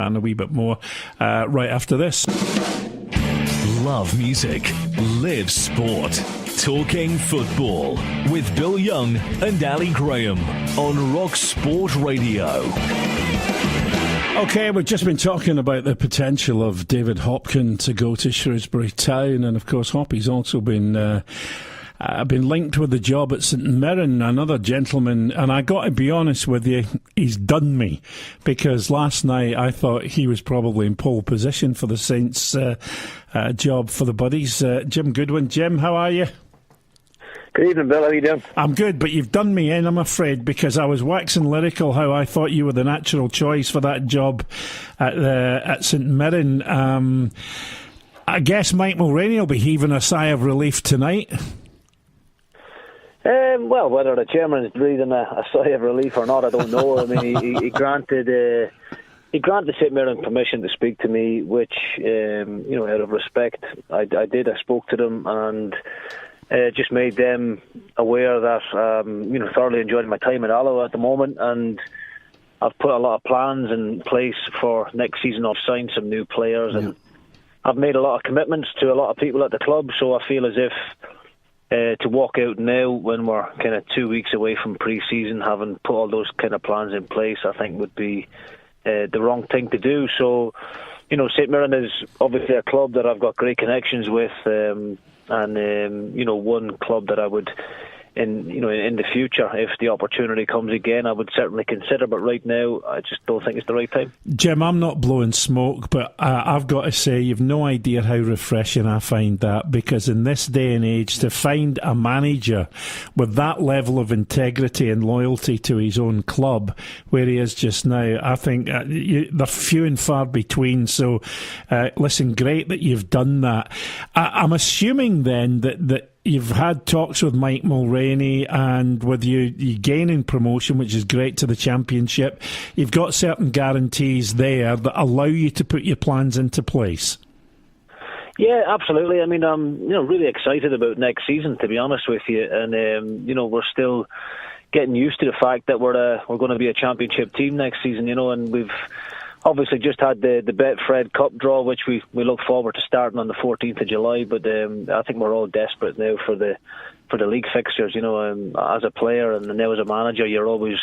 And a wee bit more right after this. Love music, live sport. Talking football with Bill Young and Ali Graham on RockSport Radio. Okay, we've just been talking about the potential of David Hopkin to go to Shrewsbury Town, and of course Hoppy's also been linked with the job at St Mirren, another gentleman, and I got to be honest with you, he's done me, because last night I thought he was probably in pole position for the Saints job for the Buddies. Jim Goodwin. Jim, how are you? Good evening, Bill. How are you doing? I'm good, but you've done me in, I'm afraid, because I was waxing lyrical how I thought you were the natural choice for that job at St Mirren. I guess Mike Mulroney will be heaving a sigh of relief tonight. Well, whether the chairman is breathing a sigh of relief or not, I don't know. I mean, he granted St Mirren permission to speak to me, which, out of respect, I did. I spoke to them and just made them aware that, thoroughly enjoying my time at Alloa at the moment, and I've put a lot of plans in place for next season. I've signed some new players, and I've made a lot of commitments to a lot of people at the club, so I feel as if to walk out now when we're kind of 2 weeks away from pre-season, having put all those kind of plans in place, I think would be the wrong thing to do. So, St Mirren is obviously a club that I've got great connections with, and one club that I would, in the future, if the opportunity comes again, I would certainly consider. But right now, I just don't think it's the right time. Jim, I'm not blowing smoke, but I've got to say, you've no idea how refreshing I find that, because in this day and age, to find a manager with that level of integrity and loyalty to his own club, where he is just now, I think they're few and far between. So, listen, great that you've done that. I'm assuming then that you've had talks with Mike Mulroney, and with you gaining promotion, which is great, to the Championship, you've got certain guarantees there that allow you to put your plans into place. Yeah, absolutely. I mean, I'm really excited about next season, to be honest with you, and we're still getting used to the fact that we're going to be a Championship team next season, and we've obviously just had the Betfred Cup draw, which we look forward to starting on the 14th of July. But I think we're all desperate now for the league fixtures. As a player and now as a manager, you're always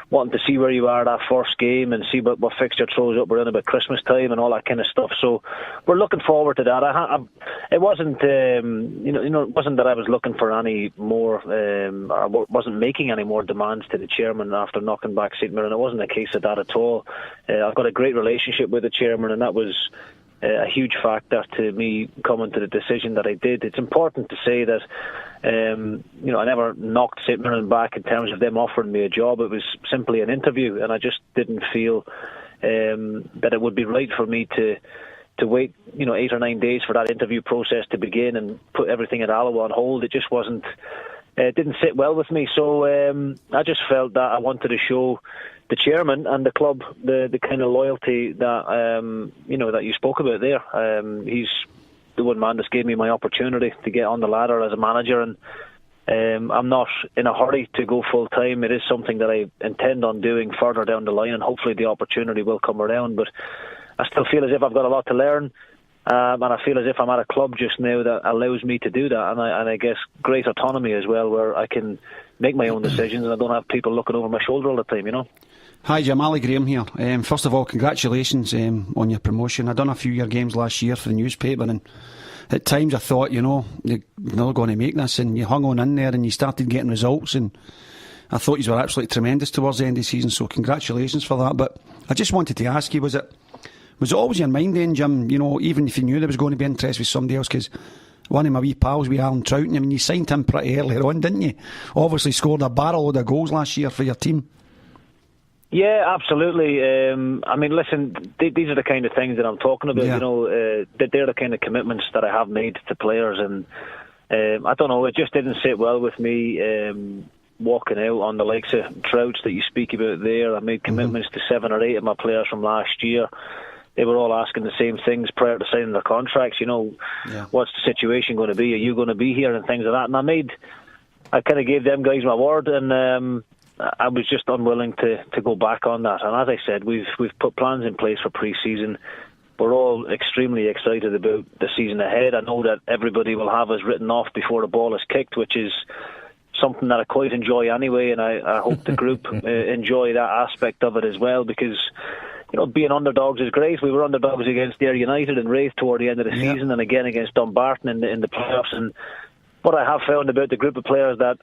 wanting to see where you are that first game and see what fixture throws up around about Christmas time and all that kind of stuff. So we're looking forward to that. It wasn't, it wasn't that I was looking for any more, I wasn't making any more demands to the chairman after knocking back St Mirren. It wasn't a case of that at all. I've got a great relationship with the chairman, and that was a huge factor to me coming to the decision that I did. It's important to say that I never knocked St Mirren back in terms of them offering me a job. It was simply an interview, and I just didn't feel that it would be right for me to wait 8 or 9 days for that interview process to begin and put everything at Alloa on hold. It just wasn't, it didn't sit well with me. So I just felt that I wanted to show the chairman and the club the kind of loyalty that that you spoke about there. He's the one man that's gave me my opportunity to get on the ladder as a manager, and I'm not in a hurry to go full time. It is something that I intend on doing further down the line, and hopefully the opportunity will come around. But I still feel as if I've got a lot to learn, and I feel as if I'm at a club just now that allows me to do that, and I guess great autonomy as well, where I can make my own decisions and I don't have people looking over my shoulder all the time. Hi Jim, Ali Graham here. First of all, congratulations on your promotion. I done a few of your games last year for the newspaper, and at times I thought, you're not going to make this, and you hung on in there and you started getting results, and I thought you were absolutely tremendous towards the end of the season, so congratulations for that. But I just wanted to ask you, was it always in your mind then, Jim, even if you knew there was going to be interest with somebody else, because one of my wee pals with Alan Troughton, I mean, you signed him pretty early on, didn't you? Obviously scored a barrel load of goals last year for your team. Yeah, absolutely. I mean, listen, these are the kind of things that I'm talking about. Yeah. That they're the kind of commitments that I have made to players, and I don't know, it just didn't sit well with me walking out on the likes of Trouts that you speak about there. I made commitments to 7 or 8 of my players from last year. They were all asking the same things prior to signing their contracts. What's the situation going to be? Are you going to be here? And things like that. And I kind of gave them guys my word, and I was just unwilling to go back on that. And as I said, we've put plans in place for pre-season. We're all extremely excited about the season ahead. I know that everybody will have us written off before the ball is kicked, which is something that I quite enjoy anyway, and I hope the group enjoy that aspect of it as well, because being underdogs is great. We were underdogs against Ayr United and Raith toward the end of the season, and again against Dumbarton in the playoffs. And what I have found about the group of players that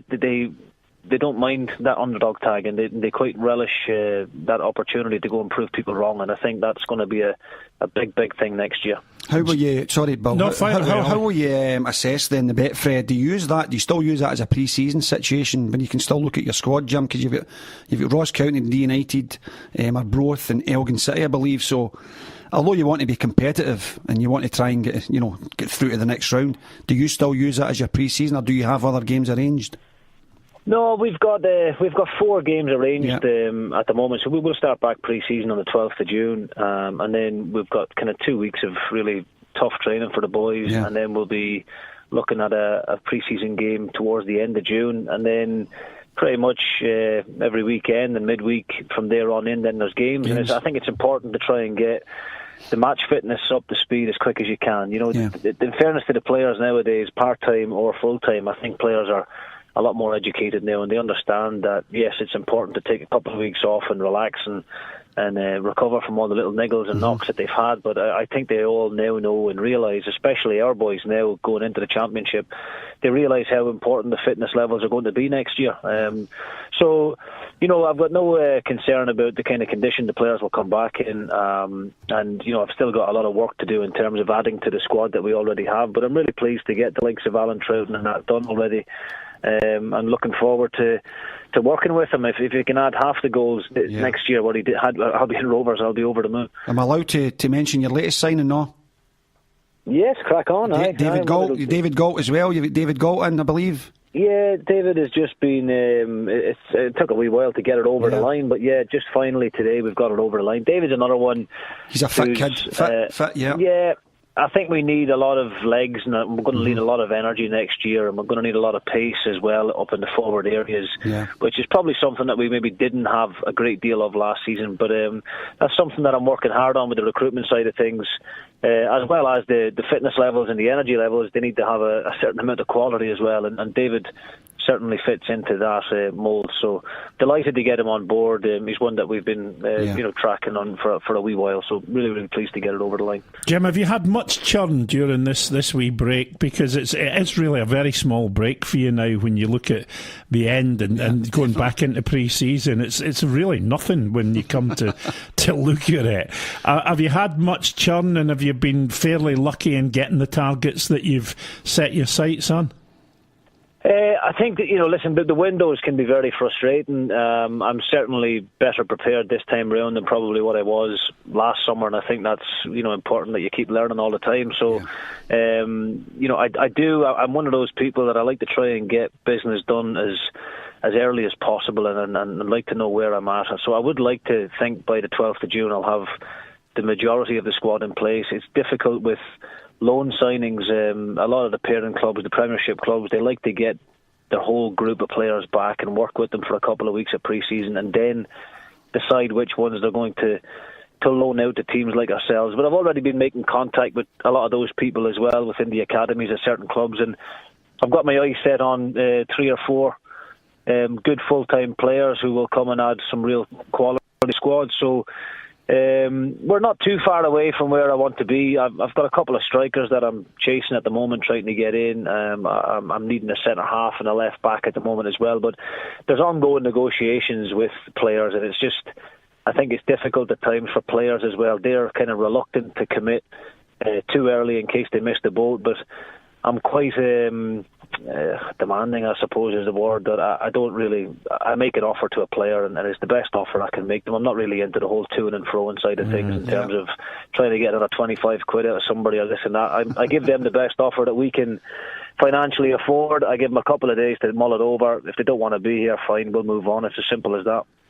they don't mind that underdog tag, and they quite relish that opportunity to go and prove people wrong. And I think that's going to be a big thing next year. How will you? Sorry, Bill. No, how will you assess then the Betfred? Do you use that? Do you still use that as a pre-season situation when you can still look at your squad, Jim? Because you've got Ross County, D United, Arbroath, and Elgin City, I believe. So, although you want to be competitive and you want to try and get through to the next round, do you still use that as your pre-season, or do you have other games arranged? No, we've got 4 games arranged at the moment, so we will start back pre-season on the 12th of June, and then we've got kind of 2 weeks of really tough training for the boys, and then we'll be looking at a pre-season game towards the end of June, and then pretty much every weekend and midweek from there on in, then there's games. And I think it's important to try and get the match fitness up to speed as quick as you can. In fairness to the players nowadays, part-time or full-time, I think players are a lot more educated now, and they understand that yes, it's important to take a couple of weeks off and relax and recover from all the little niggles and knocks that they've had. But I think they all now know and realise, especially our boys now going into the championship, they realise how important the fitness levels are going to be next year. So I've got no concern about the kind of condition the players will come back in, and I've still got a lot of work to do in terms of adding to the squad that we already have. But I'm really pleased to get the likes of Alan Trouton and that done already. I'm looking forward to working with him. If he can add half the goals next year what he had, I'll be in Rovers. I'll be over the moon. Am I allowed to mention your latest signing? No. Yes, crack on. David Galt as well. You've got David Galt in, I believe. Yeah, David has just been. It took a wee while to get it over the line, but just finally today we've got it over the line. David's another one. He's a fit kid. Fit. Yeah. I think we need a lot of legs, and we're going to need a lot of energy next year, and we're going to need a lot of pace as well up in the forward areas, which is probably something that we maybe didn't have a great deal of last season. But that's something that I'm working hard on with the recruitment side of things, as well as the fitness levels and the energy levels. They need to have a certain amount of quality as well, and David certainly fits into that mould. So delighted to get him on board. He's one that we've been tracking on for a wee while. So really pleased to get it over the line. Jim, have you had much churn during this wee break? Because it's really a very small break for you now when you look at the end and going back into pre-season. It's really nothing when you come to look at it. Have you had much churn, and have you been fairly lucky in getting the targets that you've set your sights on? I think that, listen, the windows can be very frustrating. I'm certainly better prepared this time round than probably what I was last summer, and I think that's, important that you keep learning all the time. So, I'm one of those people that I like to try and get business done as early as possible, and like to know where I'm at. So I would like to think by the 12th of June I'll have the majority of the squad in place. It's difficult with loan signings. A lot of the parent clubs, the Premiership clubs, they like to get their whole group of players back and work with them for a couple of weeks of pre-season, and then decide which ones they're going to loan out to teams like ourselves. But I've already been making contact with a lot of those people as well within the academies at certain clubs, and I've got my eyes set on 3 or 4 good full-time players who will come and add some real quality to the squad. So we're not too far away from where I want to be. I've got a couple of strikers that I'm chasing at the moment, trying to get in. I'm needing a centre-half and a left-back at the moment as well. But there's ongoing negotiations with players, and I think it's difficult at times for players as well. They're kind of reluctant to commit too early in case they miss the boat. But I'm quite demanding, I suppose is the word, that I make an offer to a player, and it's the best offer I can make them. I'm not really into the whole to and fro side of things in terms of trying to get another 25 quid out of somebody or this and that. I give them the best offer that we can financially afford. I give them a couple of days to mull it over. If they don't want to be here, fine, we'll move on. It's as simple as that.